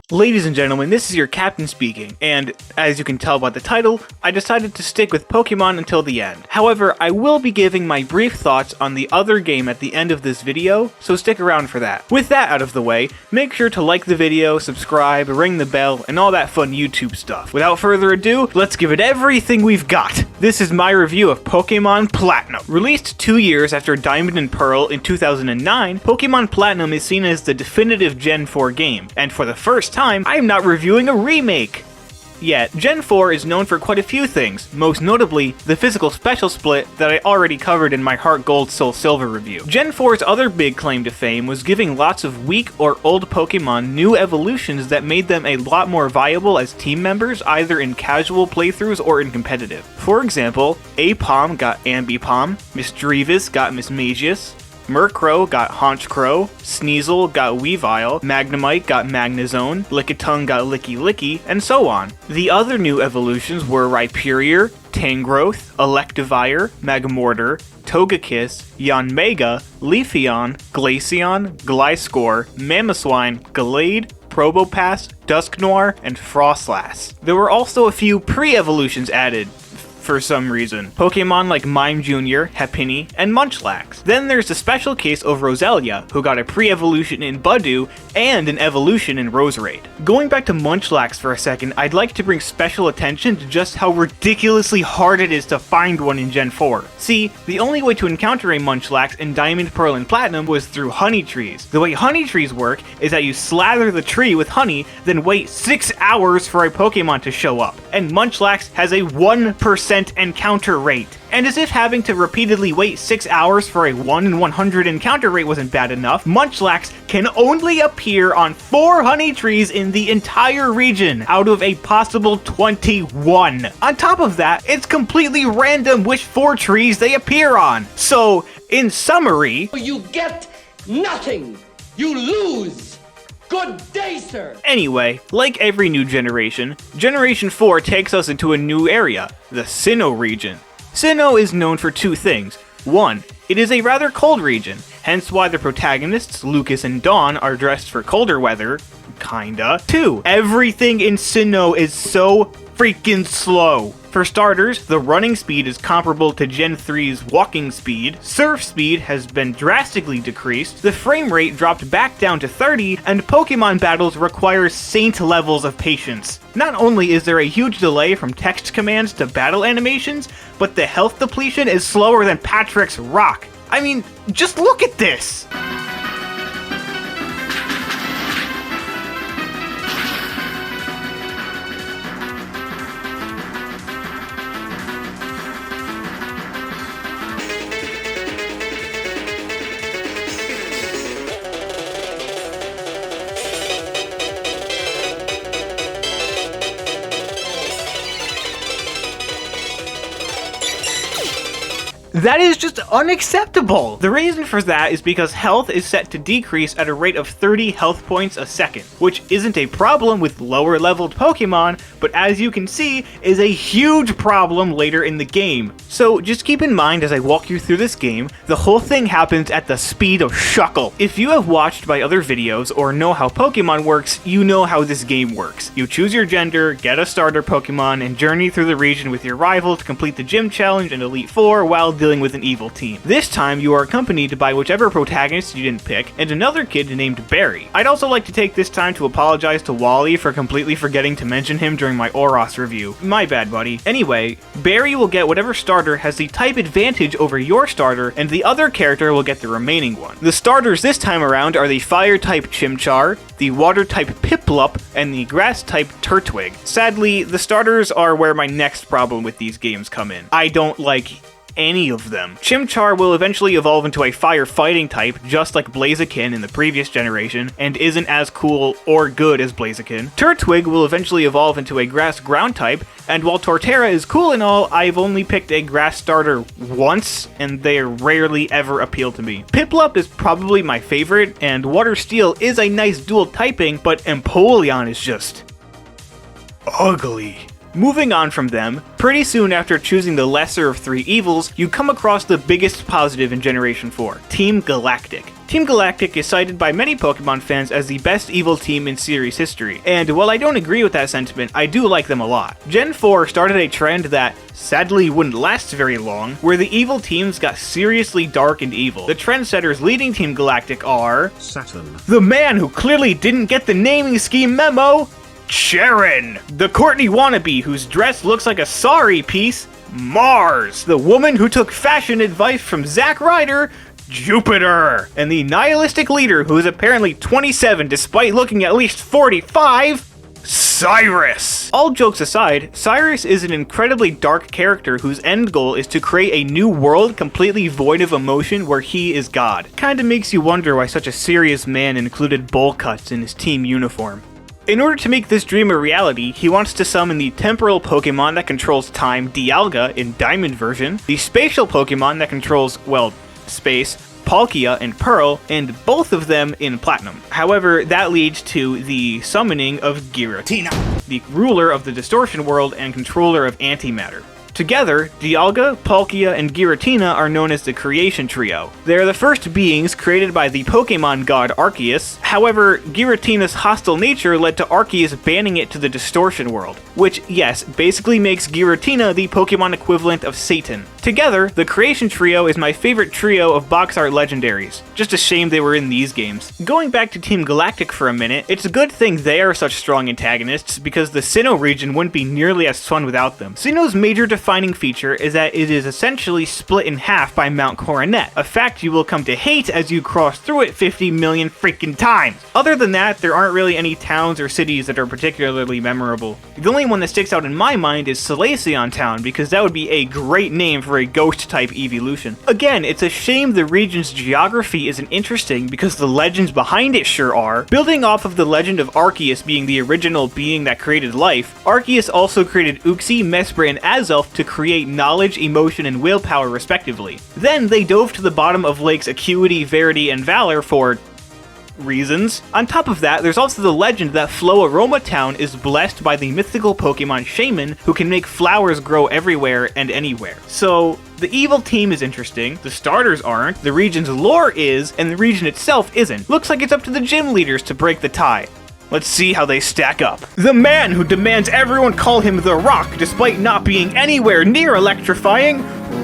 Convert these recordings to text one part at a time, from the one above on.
Ladies and gentlemen, this is your captain speaking, and as you can tell by the title, I decided to stick with Pokemon until the end. However, I will be giving my brief thoughts on the other game at the end of this video, so stick around for that. With that out of the way, make sure to like the video, subscribe, ring the bell, and all that fun YouTube stuff. Without further ado, let's give it everything we've got! This is my review of Pokémon Platinum. Released 2 years after Diamond and Pearl in 2009, Pokémon Platinum is seen as the definitive Gen 4 game, and for the first time, I am not reviewing a remake! Yet, Gen 4 is known for quite a few things, most notably the physical special split that I already covered in my Heart Gold Soul Silver review. Gen 4's other big claim to fame was giving lots of weak or old Pokemon new evolutions that made them a lot more viable as team members, either in casual playthroughs or in competitive. For example, Aipom got Ambipom, Misdreavus got Mismagius, Murkrow got Honchkrow, Sneasel got Weavile, Magnemite got Magnezone, Lickitung got Licky Licky, and so on. The other new evolutions were Rhyperior, Tangrowth, Electivire, Magmortar, Togekiss, Yanmega, Leafeon, Glaceon, Gliscor, Mamoswine, Gallade, Probopass, Dusknoir, and Frostlass. There were also a few pre-evolutions added, for some reason. Pokemon like Mime Jr., Happiny, and Munchlax. Then there's the special case of Roselia, who got a pre-evolution in Budew and an evolution in Roserade. Going back to Munchlax for a second, I'd like to bring special attention to just how ridiculously hard it is to find one in Gen 4. See, the only way to encounter a Munchlax in Diamond, Pearl, and Platinum was through honey trees. The way honey trees work is that you slather the tree with honey, then wait 6 hours for a Pokemon to show up. And Munchlax has a 1% encounter rate. And as if having to repeatedly wait 6 hours for a 1 in 100 encounter rate wasn't bad enough, Munchlax can only appear on 4 honey trees in the entire region, out of a possible 21. On top of that, it's completely random which 4 trees they appear on. So, in summary, you get nothing! You lose! Good day, sir! Anyway, like every new generation, Generation 4 takes us into a new area, the Sinnoh Region. Sinnoh is known for 2 things. 1, it is a rather cold region, hence why the protagonists, Lucas and Dawn, are dressed for colder weather. Kinda. 2, everything in Sinnoh is so freaking slow. For starters, the running speed is comparable to Gen 3's walking speed, surf speed has been drastically decreased, the frame rate dropped back down to 30, and Pokemon battles require saint levels of patience. Not only is there a huge delay from text commands to battle animations, but the health depletion is slower than Patrick's rock. I mean, just look at this! That is just unacceptable! The reason for that is because health is set to decrease at a rate of 30 health points a second, which isn't a problem with lower leveled Pokemon, but as you can see, is a huge problem later in the game. So just keep in mind as I walk you through this game, the whole thing happens at the speed of Shuckle. If you have watched my other videos or know how Pokemon works, you know how this game works. You choose your gender, get a starter Pokemon, and journey through the region with your rival to complete the gym challenge and Elite Four while dealing with an evil team. This time, you are accompanied by whichever protagonist you didn't pick, and another kid named Barry. I'd also like to take this time to apologize to Wally for completely forgetting to mention him during my Oros review. My bad, buddy. Anyway, Barry will get whatever starter has the type advantage over your starter, and the other character will get the remaining one. The starters this time around are the Fire-type Chimchar, the Water-type Piplup, and the Grass-type Turtwig. Sadly, the starters are where my next problem with these games come in. I don't like any of them. Chimchar will eventually evolve into a fire fighting type, just like Blaziken in the previous generation, and isn't as cool or good as Blaziken. Turtwig will eventually evolve into a grass ground type, and while Torterra is cool and all, I've only picked a grass starter once, and they rarely ever appeal to me. Piplup is probably my favorite, and Water Steel is a nice dual typing, but Empoleon is just ugly. Moving on from them, pretty soon after choosing the lesser of 3 evils, you come across the biggest positive in Generation 4, Team Galactic. Team Galactic is cited by many Pokemon fans as the best evil team in series history, and while I don't agree with that sentiment, I do like them a lot. Gen 4 started a trend that sadly wouldn't last very long, where the evil teams got seriously dark and evil. The trendsetters leading Team Galactic are Saturn, the man who clearly didn't get the naming scheme memo, Sharon, the Courtney wannabe whose dress looks like a sorry piece, Mars, the woman who took fashion advice from Zack Ryder, Jupiter, and the nihilistic leader who is apparently 27 despite looking at least 45, Cyrus! All jokes aside, Cyrus is an incredibly dark character whose end goal is to create a new world completely void of emotion where he is God. Kinda makes you wonder why such a serious man included bowl cuts in his team uniform. In order to make this dream a reality, he wants to summon the temporal Pokemon that controls time, Dialga, in Diamond version, the spatial Pokemon that controls, well, space, Palkia and Pearl, and both of them in Platinum. However, that leads to the summoning of Giratina, the ruler of the Distortion World and controller of antimatter. Together, Dialga, Palkia, and Giratina are known as the Creation Trio. They are the first beings created by the Pokemon god Arceus. However, Giratina's hostile nature led to Arceus banning it to the Distortion World, which, yes, basically makes Giratina the Pokemon equivalent of Satan. Together, the Creation Trio is my favorite trio of box art legendaries. Just a shame they were in these games. Going back to Team Galactic for a minute, it's a good thing they are such strong antagonists because the Sinnoh region wouldn't be nearly as fun without them. Sinnoh's major defining feature is that it is essentially split in half by Mount Coronet, a fact you will come to hate as you cross through it 50 million freaking times. Other than that, there aren't really any towns or cities that are particularly memorable. The only one that sticks out in my mind is Solaceon Town because that would be a great name for a ghost-type evolution. Again, it's a shame the region's geography isn't interesting because the legends behind it sure are. Building off of the legend of Arceus being the original being that created life, Arceus also created Uxie, Mesprit, and Azelf to create knowledge, emotion, and willpower respectively. Then they dove to the bottom of lakes Acuity, Verity, and Valor for reasons. On top of that, there's also the legend that Floaroma Town is blessed by the mythical Pokemon Shaman who can make flowers grow everywhere and anywhere. So, the evil team is interesting, the starters aren't, the region's lore is, and the region itself isn't. Looks like it's up to the gym leaders to break the tie. Let's see how they stack up. The man who demands everyone call him The Rock despite not being anywhere near electrifying,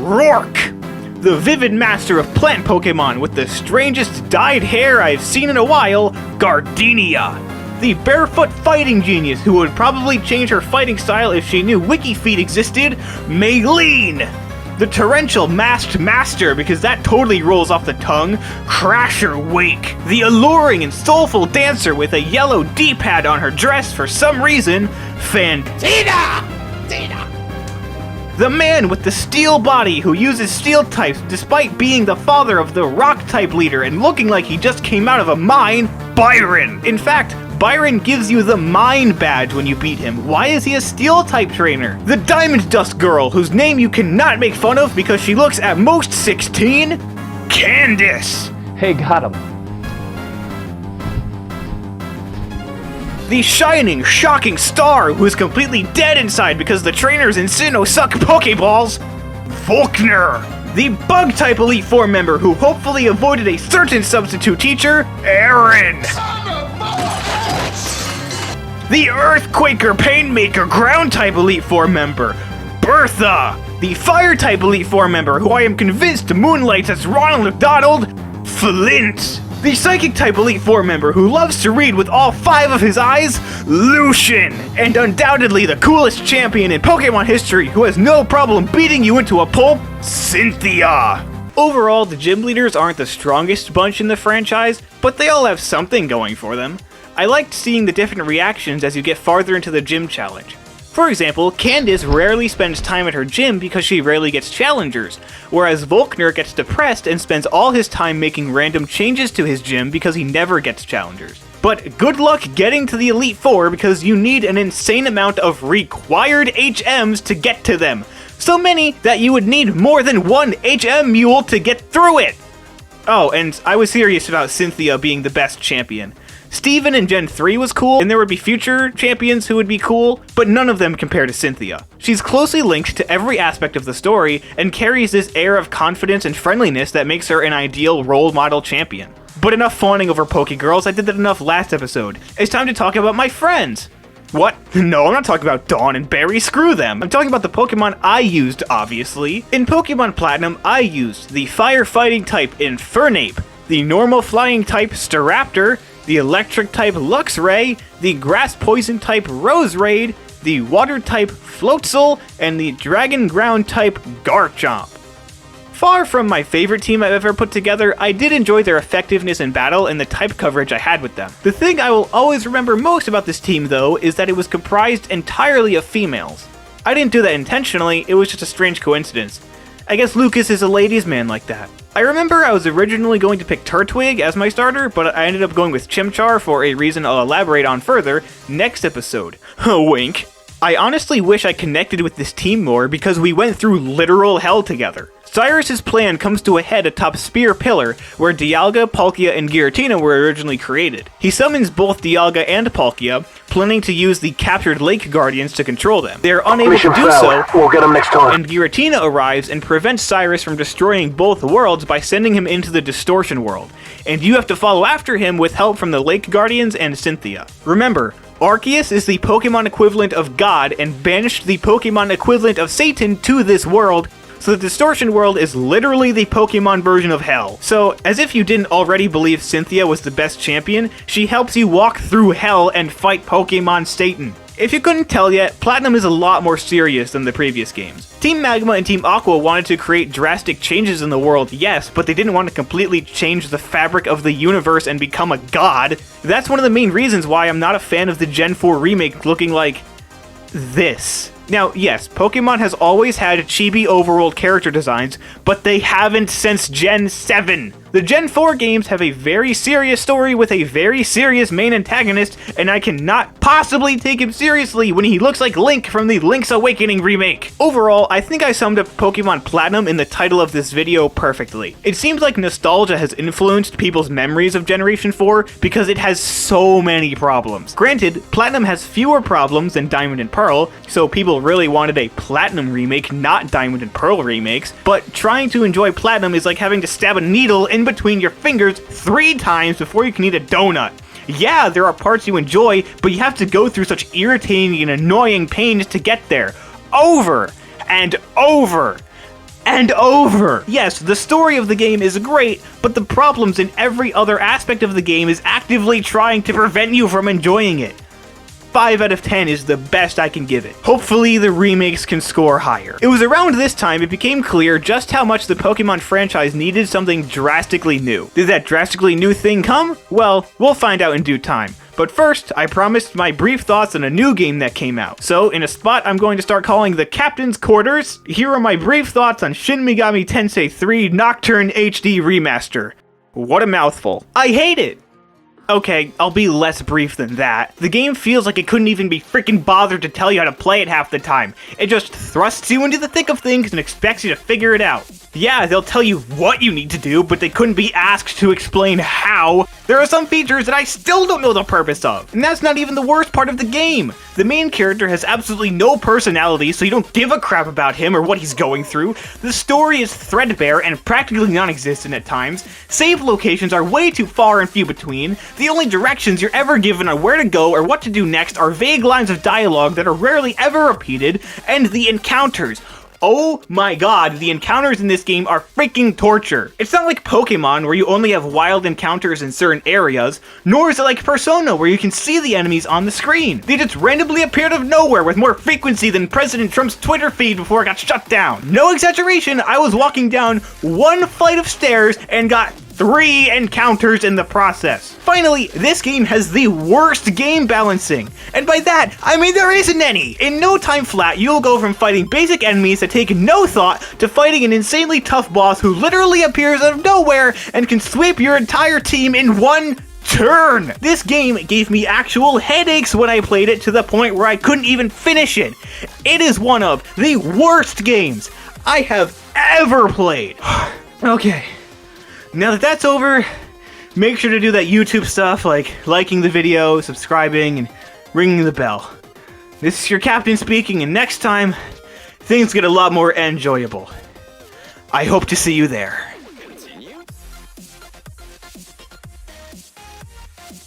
Rourke! The vivid master of plant Pokemon with the strangest dyed hair I've seen in a while, Gardenia. The barefoot fighting genius who would probably change her fighting style if she knew WikiFeet existed, Maylene. The torrential masked master, because that totally rolls off the tongue, Crasher Wake. The alluring and soulful dancer with a yellow D-pad on her dress for some reason, Fantina! The man with the steel body who uses steel types despite being the father of the rock type leader and looking like he just came out of a mine, Byron. In fact, Byron gives you the mine badge when you beat him. Why is he a steel type trainer? The Diamond Dust girl whose name you cannot make fun of because she looks at most 16, Candace. Hey, got him. The shining, shocking star who is completely dead inside because the trainers in Sinnoh suck Pokeballs, Volkner. The Bug-type Elite Four member who hopefully avoided a certain substitute teacher, Aaron. The Earthquaker Painmaker Ground-type Elite Four member, Bertha. The Fire-type Elite Four member who I am convinced moonlights as Ronald McDonald, Flint. The Psychic-type Elite Four member who loves to read with all 5 of his eyes, Lucian! And undoubtedly the coolest champion in Pokemon history who has no problem beating you into a pulp, Cynthia! Overall, the gym leaders aren't the strongest bunch in the franchise, but they all have something going for them. I liked seeing the different reactions as you get farther into the gym challenge. For example, Candace rarely spends time at her gym because she rarely gets challengers, whereas Volkner gets depressed and spends all his time making random changes to his gym because he never gets challengers. But good luck getting to the Elite Four because you need an insane amount of required HMs to get to them. So many that you would need more than one HM mule to get through it! Oh, and I was serious about Cynthia being the best champion. Steven in Gen 3 was cool, and there would be future champions who would be cool, but none of them compare to Cynthia. She's closely linked to every aspect of the story, and carries this air of confidence and friendliness that makes her an ideal role model champion. But enough fawning over Pokegirls, I did that enough last episode. It's time to talk about my friends. What? No, I'm not talking about Dawn and Barry, screw them. I'm talking about the Pokemon I used, obviously. In Pokemon Platinum, I used the Firefighting type Infernape, the normal flying type Staraptor, the electric type Luxray, the grass poison type Roserade, the water type Floatzel, and the dragon ground type Garchomp. Far from my favorite team I've ever put together, I did enjoy their effectiveness in battle and the type coverage I had with them. The thing I will always remember most about this team though is that it was comprised entirely of females. I didn't do that intentionally, it was just a strange coincidence. I guess Lucas is a ladies' man like that. I remember I was originally going to pick Turtwig as my starter, but I ended up going with Chimchar for a reason I'll elaborate on further next episode. Wink. I honestly wish I connected with this team more because we went through literal hell together. Cyrus's plan comes to a head atop Spear Pillar, where Dialga, Palkia, and Giratina were originally created. He summons both Dialga and Palkia, planning to use the captured Lake Guardians to control them. They are unable to do so, we'll get him next time. And Giratina arrives and prevents Cyrus from destroying both worlds by sending him into the Distortion World, and you have to follow after him with help from the Lake Guardians and Cynthia. Remember, Arceus is the Pokemon equivalent of God and banished the Pokemon equivalent of Satan to this world, so the Distortion World is literally the Pokemon version of hell. So, as if you didn't already believe Cynthia was the best champion, she helps you walk through hell and fight Pokemon Satan. If you couldn't tell yet, Platinum is a lot more serious than the previous games. Team Magma and Team Aqua wanted to create drastic changes in the world, yes, but they didn't want to completely change the fabric of the universe and become a god. That's one of the main reasons why I'm not a fan of the Gen 4 remake looking like this. Now, yes, Pokemon has always had chibi overworld character designs, but they haven't since Gen 7. The Gen 4 games have a very serious story with a very serious main antagonist, and I cannot possibly take him seriously when he looks like Link from the Link's Awakening remake. Overall, I think I summed up Pokemon Platinum in the title of this video perfectly. It seems like nostalgia has influenced people's memories of Generation 4 because it has so many problems. Granted, Platinum has fewer problems than Diamond and Pearl, so people really wanted a Platinum remake, not Diamond and Pearl remakes, but trying to enjoy Platinum is like having to stab a needle in between your fingers 3 times before you can eat a donut. Yeah, there are parts you enjoy, but you have to go through such irritating and annoying pains to get there. Over and over and over. Yes, the story of the game is great, but the problems in every other aspect of the game is actively trying to prevent you from enjoying it. 5 out of 10 is the best I can give it. Hopefully the remakes can score higher. It was around this time it became clear just how much the Pokemon franchise needed something drastically new. Did that drastically new thing come? Well, we'll find out in due time. But first, I promised my brief thoughts on a new game that came out. So, in a spot I'm going to start calling the Captain's Quarters, here are my brief thoughts on Shin Megami Tensei III Nocturne HD Remaster. What a mouthful. I hate it! Okay, I'll be less brief than that. The game feels like it couldn't even be freaking bothered to tell you how to play it half the time. It just thrusts you into the thick of things and expects you to figure it out. Yeah, they'll tell you what you need to do, but they couldn't be asked to explain how. There are some features that I still don't know the purpose of, and that's not even the worst part of the game. The main character has absolutely no personality, so you don't give a crap about him or what he's going through. The story is threadbare and practically non-existent at times. Save locations are way too far and few between. The only directions you're ever given on where to go or what to do next are vague lines of dialogue that are rarely ever repeated, and the encounters. Oh my god, the encounters in this game are freaking torture. It's not like Pokemon where you only have wild encounters in certain areas, nor is it like Persona where you can see the enemies on the screen. They just randomly appeared out of nowhere with more frequency than President Trump's Twitter feed before it got shut down. No exaggeration, I was walking down 1 flight of stairs and got 3 encounters in the process. Finally, this game has the worst game balancing. And by that, I mean there isn't any. In no time flat, you'll go from fighting basic enemies that take no thought to fighting an insanely tough boss who literally appears out of nowhere and can sweep your entire team in 1 turn. This game gave me actual headaches when I played it to the point where I couldn't even finish it. It is one of the worst games I have ever played. Okay. Now that that's over, make sure to do that YouTube stuff like liking the video, subscribing, and ringing the bell. This is your captain speaking, and next time, things get a lot more enjoyable. I hope to see you there.